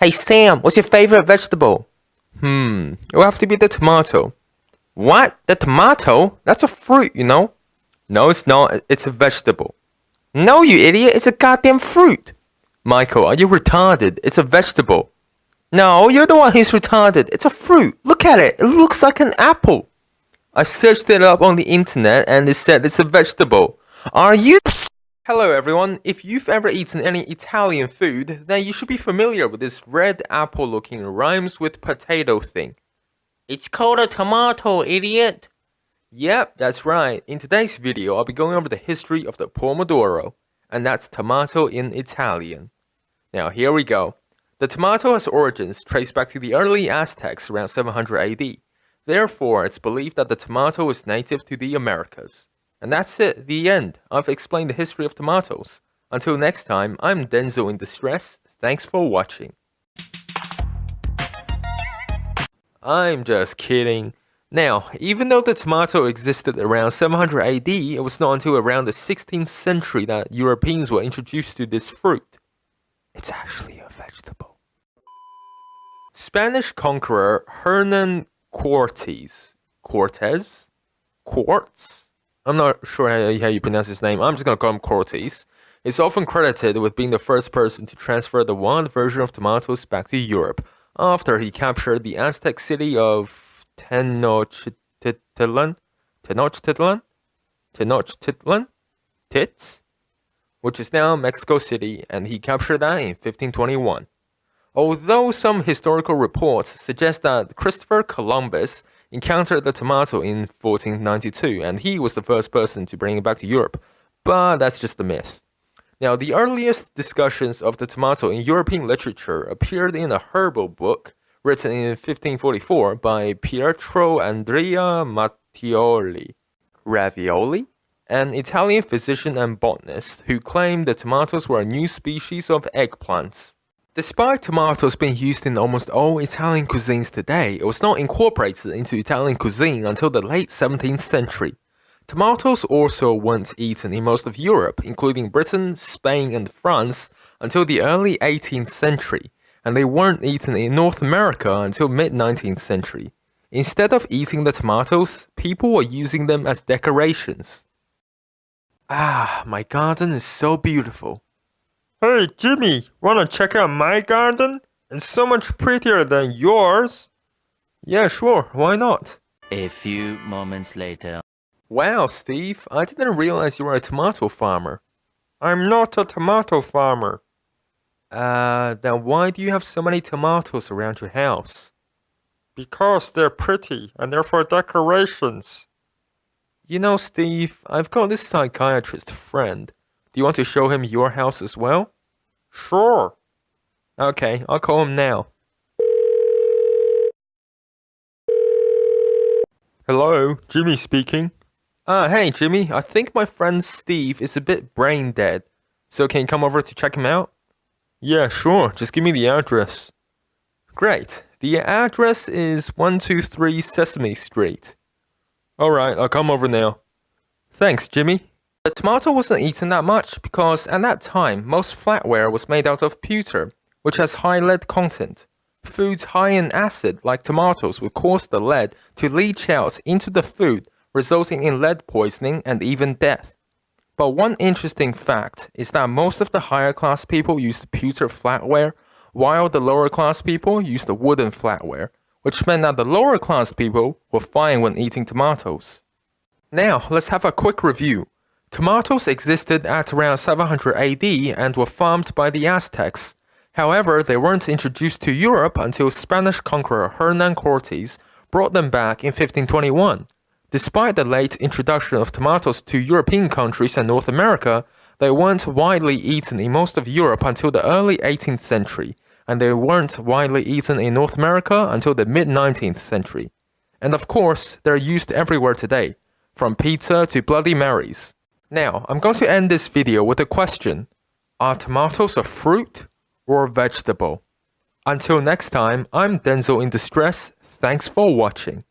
Hey Sam, what's your favorite vegetable? It will have to be the tomato. What? The tomato? That's a fruit, you know? No, it's not. It's a vegetable. No, you idiot. It's a goddamn fruit. Michael, are you retarded? It's a vegetable. No, you're the one who's retarded. It's a fruit. Look at it. It looks like an apple. I searched it up on the internet and it said it's a vegetable. Are you... Hello everyone. If you've ever eaten any Italian food, then you should be familiar with this red apple looking rhymes with potato thing. It's called a tomato, idiot. Yep, that's right. In today's video, I'll be going over the history of the pomodoro, and that's tomato in Italian. Now, here we go. The tomato has origins traced back to the early Aztecs around 700 AD. Therefore, it's believed that the tomato is native to the Americas. And that's it, the end. I've explained the history of tomatoes. Until next time, I'm Denzel in Distress. Thanks for watching. I'm just kidding. Now, even though the tomato existed around 700 AD, it was not until around the 16th century that Europeans were introduced to this fruit. It's actually a vegetable. Spanish conqueror Hernan Cortes. I'm not sure how you pronounce his name. I'm just going to call him Cortes. Is often credited with being the first person to transfer the wild version of tomatoes back to Europe after he captured the Aztec city of Tenochtitlan, which is now Mexico City, and he captured that in 1521. Although some historical reports suggest that Christopher Columbus encountered the tomato in 1492, and he was the first person to bring it back to Europe, but that's just a myth. Now, the earliest discussions of the tomato in European literature appeared in a herbal book written in 1544 by Pietro Andrea Mattioli, an Italian physician and botanist who claimed the tomatoes were a new species of eggplants. Despite tomatoes being used in almost all Italian cuisines today, it was not incorporated into Italian cuisine until the late 17th century. Tomatoes also weren't eaten in most of Europe, including Britain, Spain, and France, until the early 18th century, and they weren't eaten in North America until mid-19th century. Instead of eating the tomatoes, people were using them as decorations. Ah, my garden is so beautiful. Hey, Jimmy, wanna check out my garden? It's so much prettier than yours. Yeah, sure, why not? A few moments later. Wow, Steve, I didn't realize you were a tomato farmer. I'm not a tomato farmer. Then why do you have so many tomatoes around your house? Because they're pretty and they're for decorations. You know, Steve, I've got this psychiatrist friend. Do you want to show him your house as well? Sure. Okay, I'll call him now. Hello, Jimmy speaking. Hey Jimmy, I think my friend Steve is a bit brain dead. So can you come over to check him out? Yeah, sure. Just give me the address. Great. The address is 123 Sesame Street. Alright, I'll come over now. Thanks, Jimmy. The tomato wasn't eaten that much because at that time, most flatware was made out of pewter, which has high lead content. Foods high in acid, like tomatoes, would cause the lead to leach out into the food, resulting in lead poisoning and even death. But one interesting fact is that most of the higher class people used pewter flatware, while the lower class people used the wooden flatware, which meant that the lower class people were fine when eating tomatoes. Now, let's have a quick review. Tomatoes existed at around 700 AD and were farmed by the Aztecs. However, they weren't introduced to Europe until Spanish conqueror Hernan Cortes brought them back in 1521. Despite the late introduction of tomatoes to European countries and North America, they weren't widely eaten in most of Europe until the early 18th century, and they weren't widely eaten in North America until the mid-19th century. And of course, they're used everywhere today, from pizza to Bloody Marys. Now, I'm going to end this video with a question. Are tomatoes a fruit or a vegetable? Until next time, I'm Denzel in Distress. Thanks for watching.